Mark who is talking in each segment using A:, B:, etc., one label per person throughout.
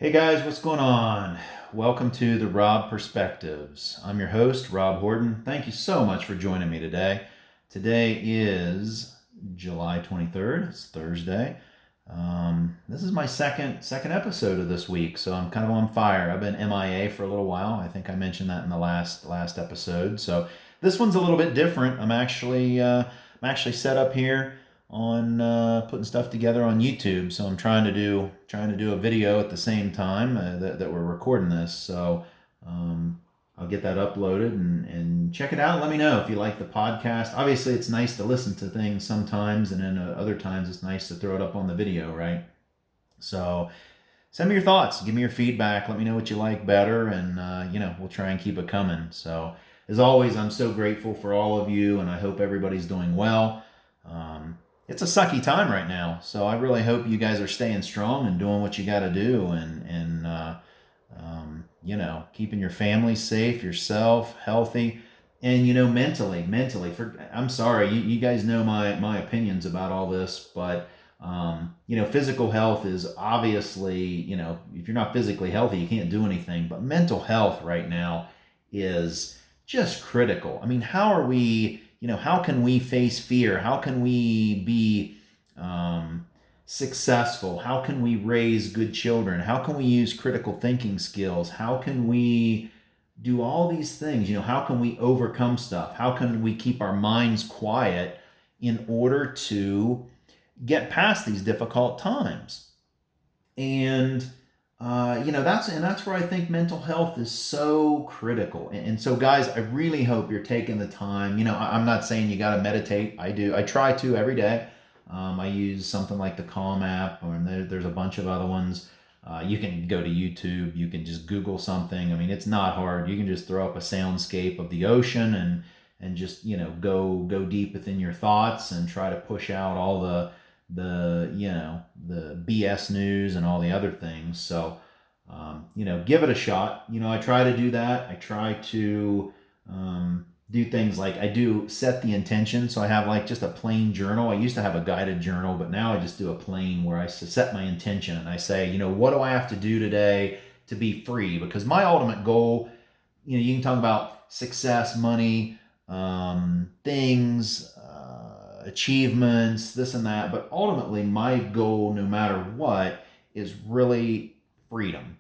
A: Hey guys, what's going on? Welcome to the Rob Perspectives. I'm your host, Rob Horton. Thank you so much for joining me today. Today is July 23rd. It's Thursday. This is my second episode of this week, so I'm kind of on fire. I've been MIA for a little while. I think I mentioned that in the last episode. So this one's a little bit different. I'm actually set up here on putting stuff together on YouTube. So I'm trying to do a video at the same time that we're recording this. So I'll get that uploaded and check it out. Let me know if you like the podcast. Obviously, it's nice to listen to things sometimes, and then other times it's nice to throw it up on the video, right? So send me your thoughts, give me your feedback, let me know what you like better, and we'll try and keep it coming. So as always, I'm so grateful for all of you, and I hope everybody's doing well. It's a sucky time right now, so I really hope you guys are staying strong and doing what you got to do, and keeping your family safe, yourself healthy, and mentally. I'm sorry, you guys know my opinions about all this, but physical health is obviously, if you're not physically healthy, you can't do anything. But mental health right now is just critical. I mean, how can we face fear? How can we be successful? How can we raise good children? How can we use critical thinking skills? How can we do all these things? How can we overcome stuff? How can we keep our minds quiet in order to get past these difficult times? And that's where I think mental health is so critical. And so, guys, I really hope you're taking the time. I'm not saying you got to meditate. I try to every day. I use something like the Calm app, or there's a bunch of other ones. You can go to YouTube. You can just Google something. I mean, it's not hard. You can just throw up a soundscape of the ocean and just go deep within your thoughts and try to push out all the BS news and all the other things. So give it a shot. I try to do that. I try to do things like I do set the intention. So I have like just a plain journal. I used to have a guided journal, but now I just do a plain where I set my intention and I say, what do I have to do today to be free? Because my ultimate goal, you can talk about success, money, things, achievements, this and that, but ultimately my goal, no matter what, is really freedom.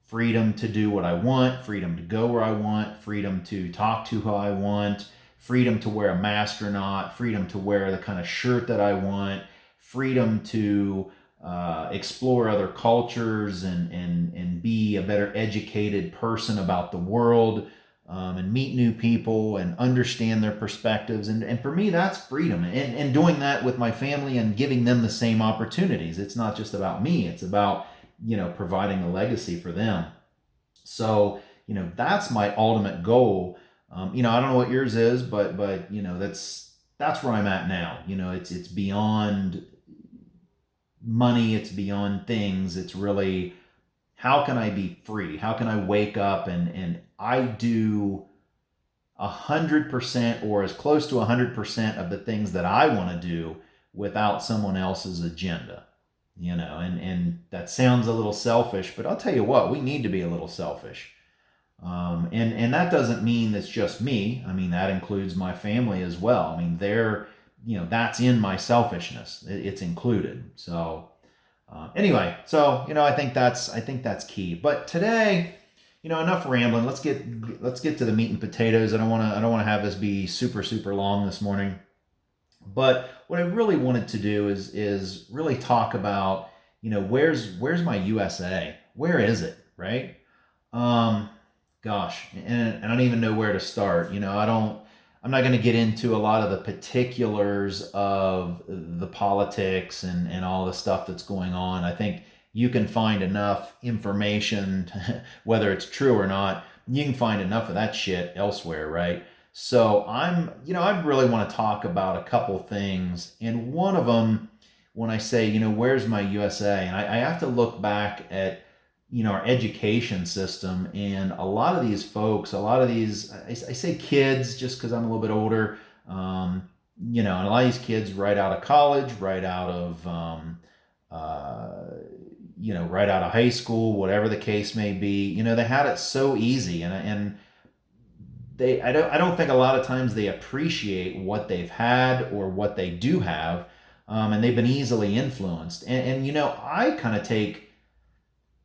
A: Freedom to do what I want, freedom to go where I want, freedom to talk to who I want, freedom to wear a mask or not, freedom to wear the kind of shirt that I want, freedom to explore other cultures and be a better educated person about the world, and meet new people and understand their perspectives. And for me, that's freedom. And doing that with my family and giving them the same opportunities. It's not just about me, it's about providing a legacy for them. So that's my ultimate goal. I don't know what yours is, but that's where I'm at now. It's beyond money, it's beyond things. It's really, how can I be free? How can I wake up and I do 100% or as close to 100% of the things that I want to do without someone else's agenda? And that sounds a little selfish, but I'll tell you what, we need to be a little selfish. And that doesn't mean it's just me. I mean, that includes my family as well. I mean, that's in my selfishness. It's included. So anyway, so I think that's key. But today, enough rambling. Let's get to the meat and potatoes. I don't want to have this be super super long this morning. But what I really wanted to do is really talk about, where's my USA? Where is it, right? Gosh, and I don't even know where to start. I'm not going to get into a lot of the particulars of the politics and all the stuff that's going on. I think you can find enough information, whether it's true or not, you can find enough of that shit elsewhere, right? So I really want to talk about a couple things. And one of them, when I say, where's my USA? And I have to look back at, our education system. And a lot of these, I say kids just because I'm a little bit older, and a lot of these kids right out of college, right out of, right out of high school, whatever the case may be. They had it so easy, and I don't think a lot of times they appreciate what they've had or what they do have, and they've been easily influenced. And I kind of take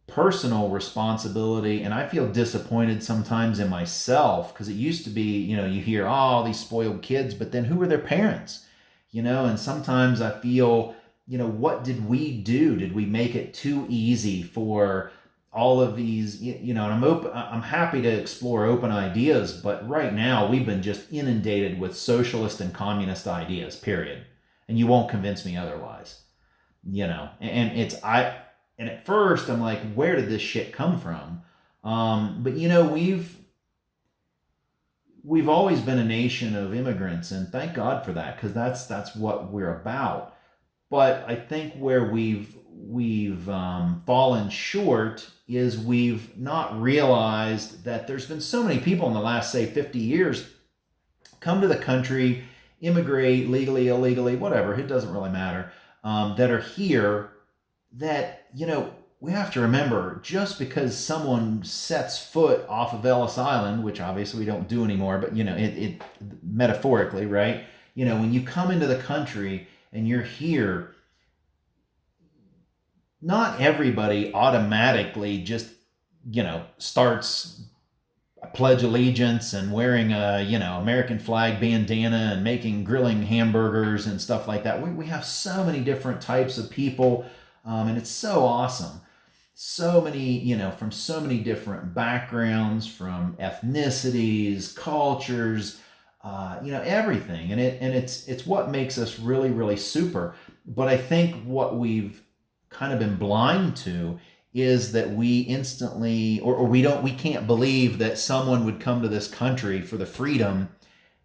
A: personal responsibility, and I feel disappointed sometimes in myself, because it used to be, you hear, oh, these spoiled kids, but then who are their parents? And sometimes I feel, what did we do? Did we make it too easy for all of these, and I'm happy to explore open ideas, but right now we've been just inundated with socialist and communist ideas, period. And you won't convince me otherwise, and and at first I'm like, where did this shit come from? But we've always been a nation of immigrants, and thank God for that, because that's what we're about. But I think where we've fallen short is we've not realized that there's been so many people in the last, say, 50 years come to the country, immigrate legally, illegally, whatever, it doesn't really matter, that are here, that, we have to remember, just because someone sets foot off of Ellis Island, which obviously we don't do anymore, but, it metaphorically, right? When you come into the country and you're here, not everybody automatically just, starts a pledge allegiance and wearing a, American flag bandana and grilling hamburgers and stuff like that. We have so many different types of people, and it's so awesome. So many, from so many different backgrounds, from ethnicities, cultures, everything. And it's what makes us really, really super. But I think what we've kind of been blind to is that we instantly, or we can't believe that someone would come to this country for the freedom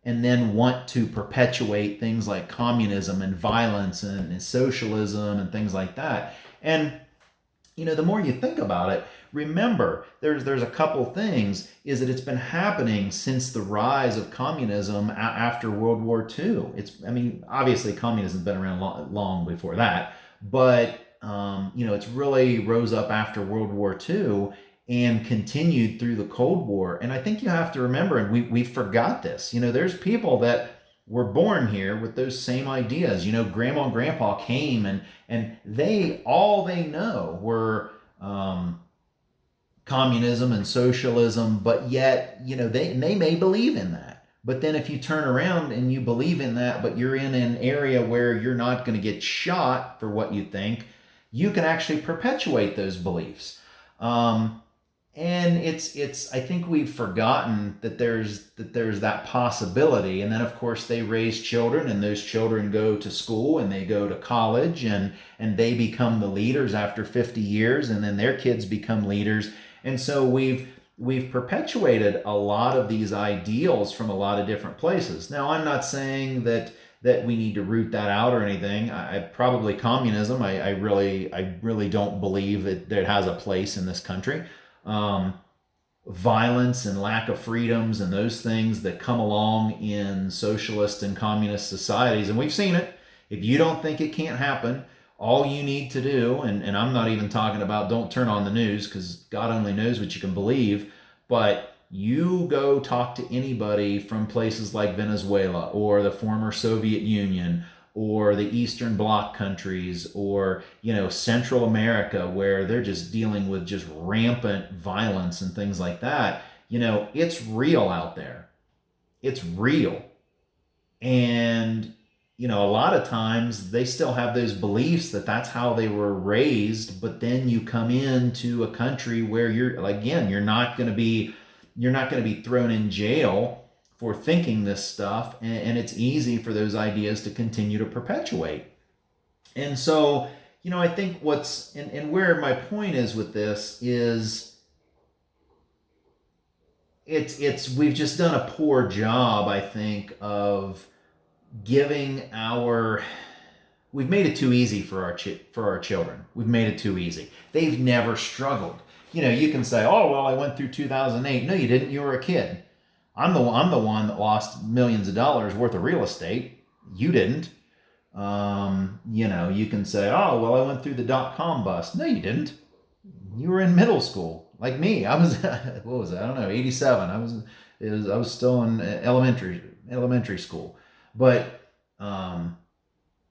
A: and then want to perpetuate things like communism and violence and socialism and things like that. And the more you think about it, remember, there's a couple things, is that it's been happening since the rise of communism after World War II. Obviously communism's been around long before that, but it's really rose up after World War II and continued through the Cold War. And I think you have to remember, and we forgot this, there's people that were born here with those same ideas. Grandma and grandpa came, and all they know were communism and socialism, but yet, they may believe in that. But then if you turn around and you believe in that, but you're in an area where you're not going to get shot for what you think, you can actually perpetuate those beliefs. And it's I think we've forgotten that there's that possibility. And then of course they raise children, and those children go to school and they go to college, and they become the leaders after 50 years, and then their kids become leaders. And so we've perpetuated a lot of these ideals from a lot of different places. Now, I'm not saying that we need to root that out or anything. Probably communism, I really don't believe that it has a place in this country. Violence and lack of freedoms and those things that come along in socialist and communist societies, and we've seen it. If you don't think it can't happen, all you need to do, and I'm not even talking about don't turn on the news, because God only knows what you can believe, but you go talk to anybody from places like Venezuela or the former Soviet Union or the Eastern Bloc countries, or, Central America, where they're just dealing with just rampant violence and things like that. It's real out there. It's real. And, a lot of times they still have those beliefs that that's how they were raised. But then you come into a country where you're not going to be thrown in jail for thinking this stuff, and it's easy for those ideas to continue to perpetuate. And so, I think and where my point is with this is, we've just done a poor job, I think, of we've made it too easy for our children. We've made it too easy. They've never struggled. You can say, oh, well, I went through 2008. No, you didn't. You were a kid. I'm the one that lost millions of dollars worth of real estate. You didn't. You can say, oh, well, I went through the dot-com bust. No, you didn't. You were in middle school, like me. I was, what was it? I don't know, 87. I was still in elementary school. But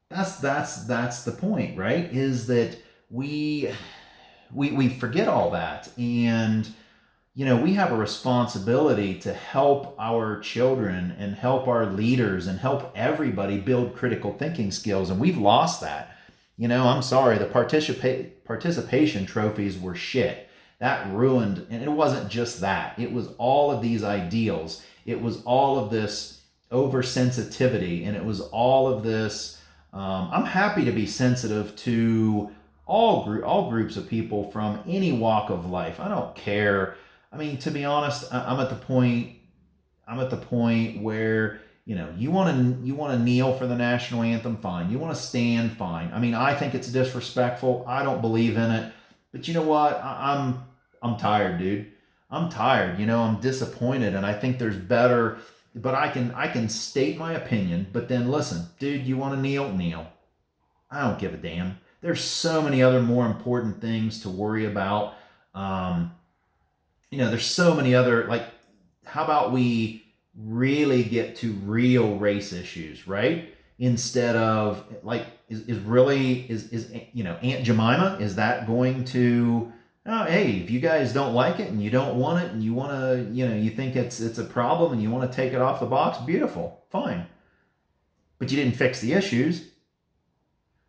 A: that's the point, right? Is that we forget all that, and we have a responsibility to help our children and help our leaders and help everybody build critical thinking skills, and we've lost that. I'm sorry, the participation trophies were shit. That ruined, and it wasn't just that. It was all of these ideals. It was all of this oversensitivity, and it was all of this. I'm happy to be sensitive to all groups of people from any walk of life. I don't care. I mean, to be honest, I'm at the point. I'm at the point where you want to kneel for the national anthem, fine. You want to stand, fine. I mean, I think it's disrespectful. I don't believe in it. But you know what? I'm tired, dude. I'm tired. I'm disappointed, and I think there's better. But I can state my opinion. But then listen, dude. You want to kneel? Kneel. I don't give a damn. There's so many other more important things to worry about. There's so many other, like, how about we really get to real race issues, right? Instead of, like, is Aunt Jemima, is that going to, oh, hey, if you guys don't like it and you don't want it and you want to, you think it's a problem and you want to take it off the box, beautiful, fine. But you didn't fix the issues.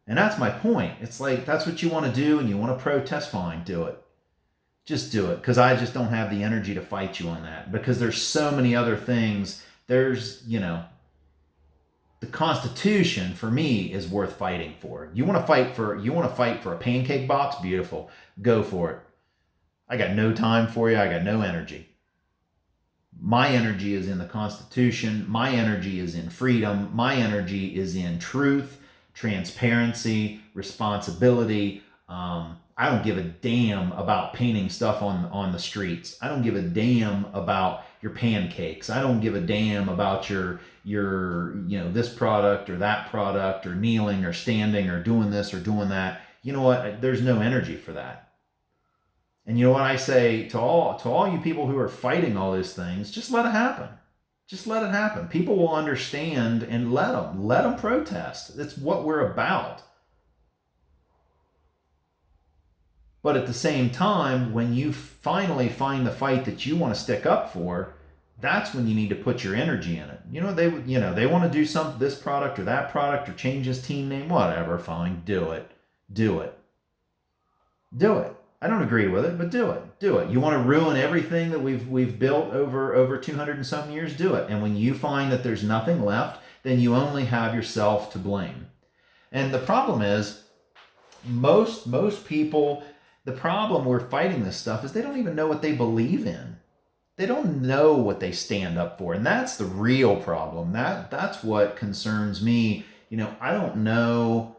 A: And that's my point. It's like, that's what you want to do and you want to protest, fine, do it. Just do it, because I just don't have the energy to fight you on that, because there's so many other things. There's, the Constitution for me is worth fighting for. You want to fight for a pancake box? Beautiful. Go for it. I got no time for you. I got no energy. My energy is in the Constitution. My energy is in freedom. My energy is in truth, transparency, responsibility. I don't give a damn about painting stuff on the streets. I don't give a damn about your pancakes. I don't give a damn about your this product or that product, or kneeling or standing or doing this or doing that. You know what? There's no energy for that. And you know what I say to all you people who are fighting all these things? Just let it happen. Just let it happen. People will understand, and let them protest. That's what we're about. But at the same time, when you finally find the fight that you want to stick up for, that's when you need to put your energy in it. They want to do this product or that product, or change this team name, whatever, fine, do it. Do it. Do it. I don't agree with it, but do it. Do it. You want to ruin everything that we've built over 200 and some years, do it. And when you find that there's nothing left, then you only have yourself to blame. And the problem is, most people, the problem we're fighting this stuff is they don't even know what they believe in. They don't know what they stand up for. And that's the real problem. That's what concerns me. I don't know.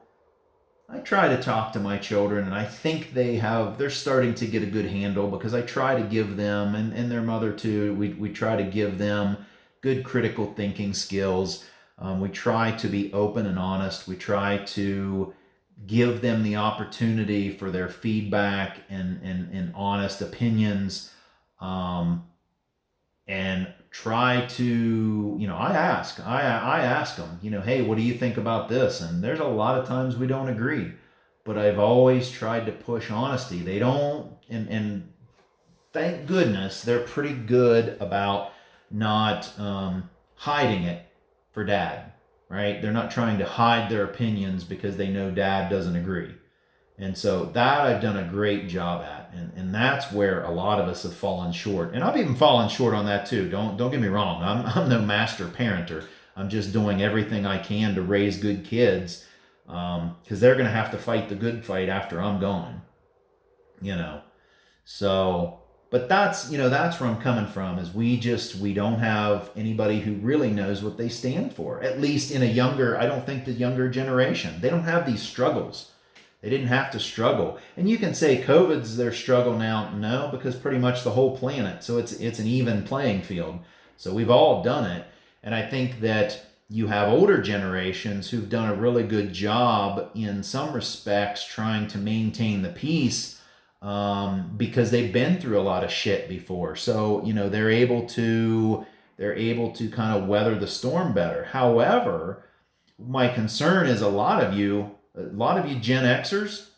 A: I try to talk to my children, and I think they're starting to get a good handle, because I try to give them, and their mother too, we try to give them good critical thinking skills. We try to be open and honest. We try to give them the opportunity for their feedback and honest opinions, and try to, I ask them, hey, what do you think about this? And there's a lot of times we don't agree, but I've always tried to push honesty. They don't, and thank goodness they're pretty good about not hiding it for Dad. Right? They're not trying to hide their opinions because they know Dad doesn't agree. And so that I've done a great job at. And that's where a lot of us have fallen short. And I've even fallen short on that too. Don't get me wrong. I'm no master parenter. I'm just doing everything I can to raise good kids, because they're going to have to fight the good fight after I'm gone. So, but that's where I'm coming from, is we don't have anybody who really knows what they stand for. At least I don't think the younger generation, they don't have these struggles. They didn't have to struggle. And you can say COVID's their struggle now. No, because pretty much the whole planet. So it's an even playing field. So we've all done it. And I think that you have older generations who've done a really good job in some respects trying to maintain the peace, because they've been through a lot of shit before. So, they're able to kind of weather the storm better. However, my concern is a lot of you Gen Xers,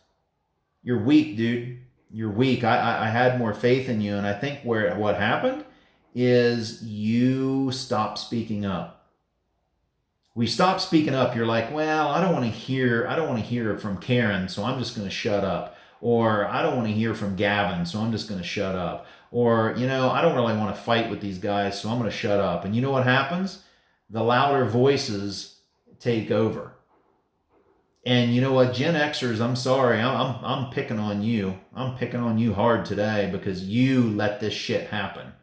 A: you're weak, dude. You're weak. I had more faith in you, and I think what happened is you stopped speaking up. We stopped speaking up. You're like, well, I don't want to hear from Karen, so I'm just going to shut up. Or I don't want to hear from Gavin, so I'm just going to shut up. Or, I don't really want to fight with these guys, so I'm going to shut up. And you know what happens? The louder voices take over. And you know what, Gen Xers, I'm sorry, I'm picking on you. I'm picking on you hard today because you let this shit happen.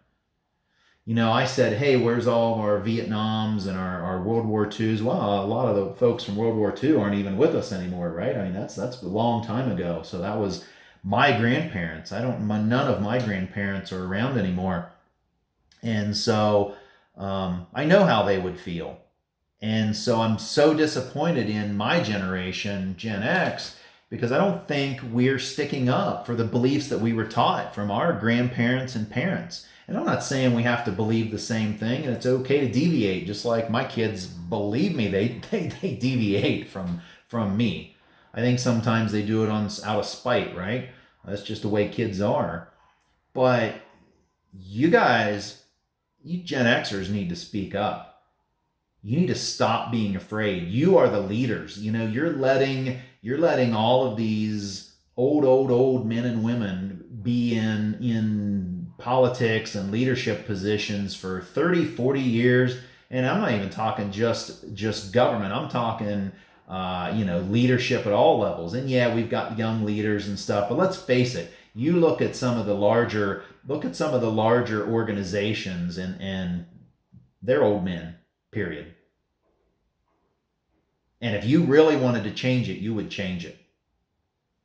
A: I said, hey, where's all of our Vietnams and our World War IIs? Well, a lot of the folks from World War II aren't even with us anymore, right? I mean, that's a long time ago. So that was my grandparents. None of my grandparents are around anymore. And so I know how they would feel. And so I'm so disappointed in my generation, Gen X, because I don't think we're sticking up for the beliefs that we were taught from our grandparents and parents. And I'm not saying we have to believe the same thing, and it's okay to deviate, just like my kids, believe me, they deviate from me. I think sometimes they do it out of spite, right? That's just the way kids are. But you guys, you Gen Xers need to speak up. You need to stop being afraid. You are the leaders. You're letting all of these old men and women be in politics and leadership positions for 30, 40 years. And I'm not even talking just government. I'm talking leadership at all levels. And yeah, we've got young leaders and stuff, but let's face it. You look at some of the larger organizations and they're old men, period. And if you really wanted to change it, you would change it.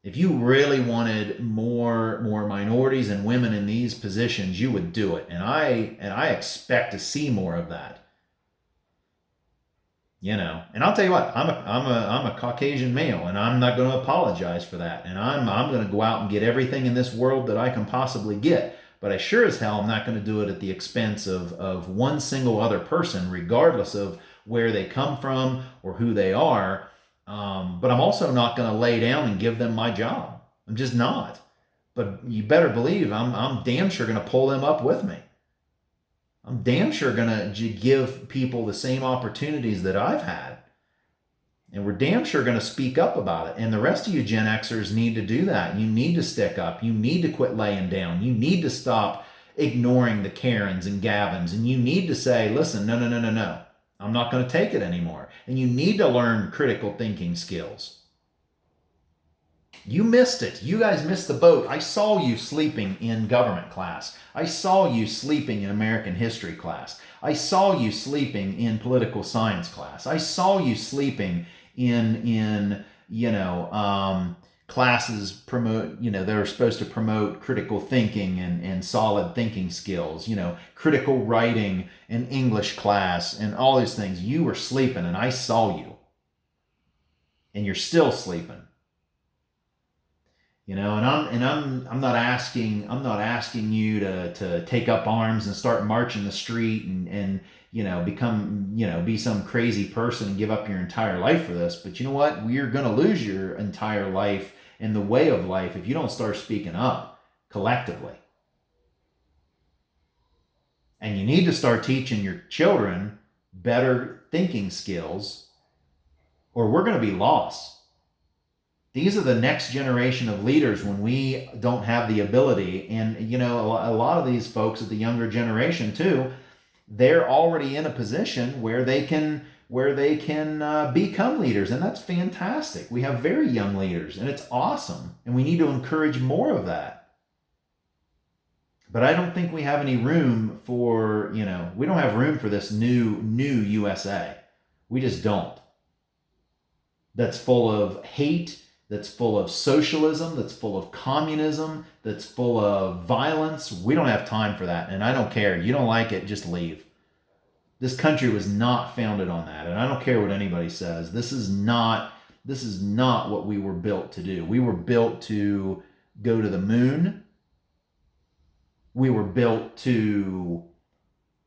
A: If you really wanted more minorities and women in these positions, you would do it. And I expect to see more of that. And I'll tell you what, I'm a Caucasian male, and I'm not going to apologize for that. And I'm going to go out and get everything in this world that I can possibly get. But I sure as hell am not going to do it at the expense of one single other person, regardless of where they come from or who they are. But I'm also not going to lay down and give them my job. I'm just not. But you better believe I'm damn sure going to pull them up with me. I'm damn sure going to give people the same opportunities that I've had. And we're damn sure going to speak up about it. And the rest of you Gen Xers need to do that. You need to stick up. You need to quit laying down. You need to stop ignoring the Karens and Gavins. And you need to say, listen, no. I'm not going to take it anymore. And you need to learn critical thinking skills. You missed it. You guys missed the boat. I saw you sleeping in government class. I saw you sleeping in American history class. I saw you sleeping in political science class. I saw you sleeping in classes they're supposed to promote critical thinking and solid thinking skills, critical writing and English class and all these things. You were sleeping and I saw you. And you're still sleeping. And I'm not asking you to take up arms and start marching the street and become, be some crazy person and give up your entire life for this. But you know what? We're going to lose your entire life and the way of life if you don't start speaking up collectively. And you need to start teaching your children better thinking skills or we're going to be lost. These are the next generation of leaders when we don't have the ability. And, a lot of these folks at the younger generation too, they're already in a position where they can become leaders. And that's fantastic. We have very young leaders and it's awesome. And we need to encourage more of that. But I don't think we have any room for, we don't have room for this new USA. We just don't. That's full of hate, that's full of socialism, that's full of communism, that's full of violence. We don't have time for that. And I don't care. You don't like it, just leave. This country was not founded on that. And I don't care what anybody says. This is not what we were built to do. We were built to go to the moon. We were built to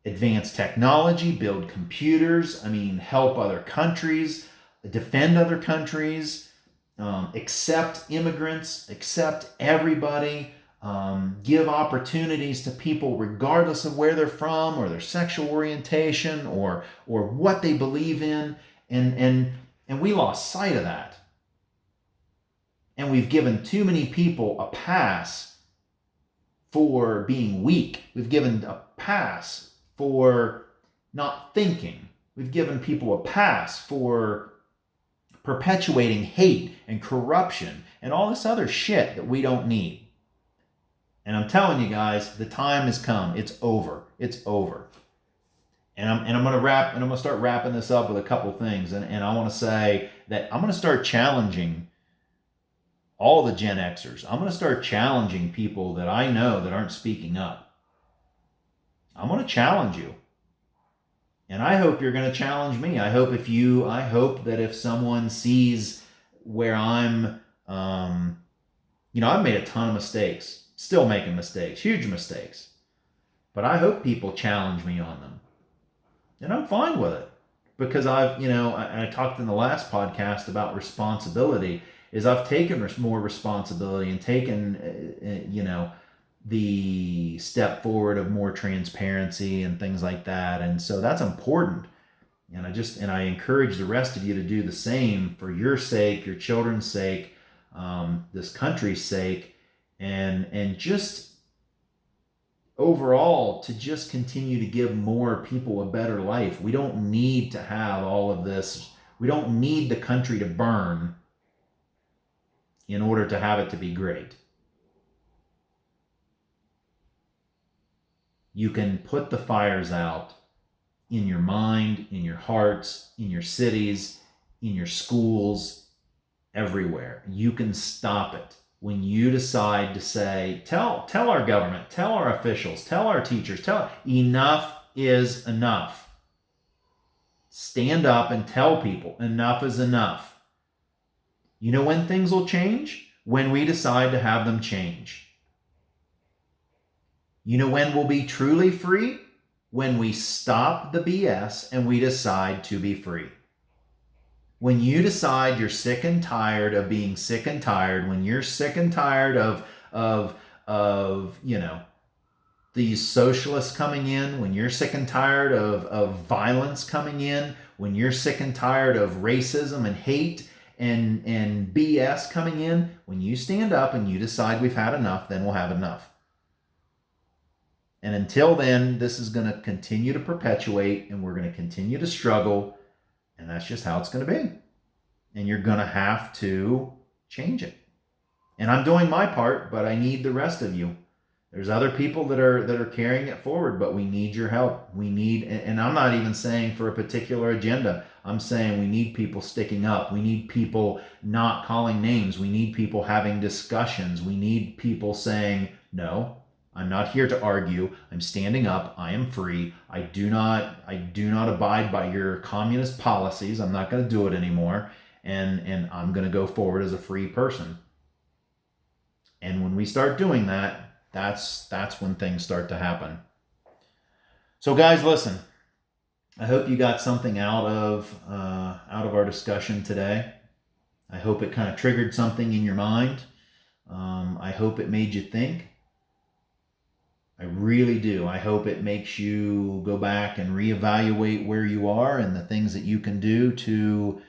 A: advance technology, build computers, help other countries, defend other countries, accept immigrants, accept everybody, give opportunities to people regardless of where they're from or their sexual orientation or what they believe in. And we lost sight of that. And we've given too many people a pass for being weak. We've given a pass for not thinking. We've given people a pass for perpetuating hate and corruption and all this other shit that we don't need. And I'm telling you guys, the time has come. It's over. It's over. And I'm going to start wrapping this up with a couple things. And I want to say that I'm going to start challenging all the Gen Xers. I'm going to start challenging people that I know that aren't speaking up. I'm going to challenge you. And I hope you're going to challenge me. I hope that if someone sees where I'm, I've made a ton of mistakes, still making mistakes, huge mistakes. But I hope people challenge me on them. And I'm fine with it. Because I talked in the last podcast about responsibility, is I've taken more responsibility and taken, the step forward of more transparency and things like that. And so that's important. And I encourage the rest of you to do the same for your sake, your children's sake, this country's sake, and just overall to just continue to give more people a better life. We don't need to have all of this. We don't need the country to burn in order to have it to be great. You can put the fires out in your mind, in your hearts, in your cities, in your schools, everywhere. You can stop it when you decide to say, tell our government, tell our officials, tell our teachers, enough is enough. Stand up and tell people enough is enough. You know when things will change? When we decide to have them change. You know when we'll be truly free? When we stop the BS and we decide to be free. When you decide you're sick and tired of being sick and tired, when you're sick and tired of these socialists coming in, when you're sick and tired of violence coming in, when you're sick and tired of racism and hate and BS coming in, when you stand up and you decide we've had enough, then we'll have enough. And until then, this is going to continue to perpetuate and we're going to continue to struggle. And that's just how it's going to be. And you're going to have to change it. And I'm doing my part, but I need the rest of you. There's other people that are carrying it forward, but we need your help. We need, and I'm not even saying for a particular agenda. I'm saying we need people sticking up. We need people not calling names. We need people having discussions. We need people saying, no, I'm not here to argue. I'm standing up. I am free. I do not abide by your communist policies. I'm not going to do it anymore. And I'm going to go forward as a free person. And when we start doing that, that's when things start to happen. So guys, listen, I hope you got something out of our discussion today. I hope it kind of triggered something in your mind. I hope it made you think. I really do. I hope it makes you go back and reevaluate where you are and the things that you can do to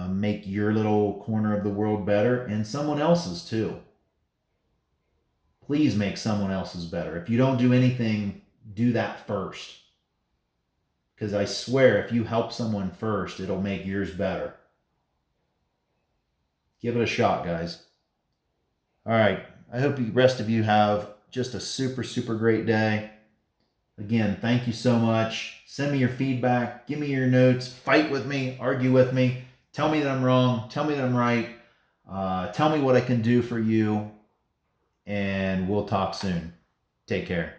A: make your little corner of the world better and someone else's too. Please make someone else's better. If you don't do anything, do that first. Because I swear, if you help someone first, it'll make yours better. Give it a shot, guys. All right. I hope the rest of you have just a super, super great day. Again, thank you so much. Send me your feedback. Give me your notes. Fight with me. Argue with me. Tell me that I'm wrong. Tell me that I'm right. Tell me what I can do for you. And we'll talk soon. Take care.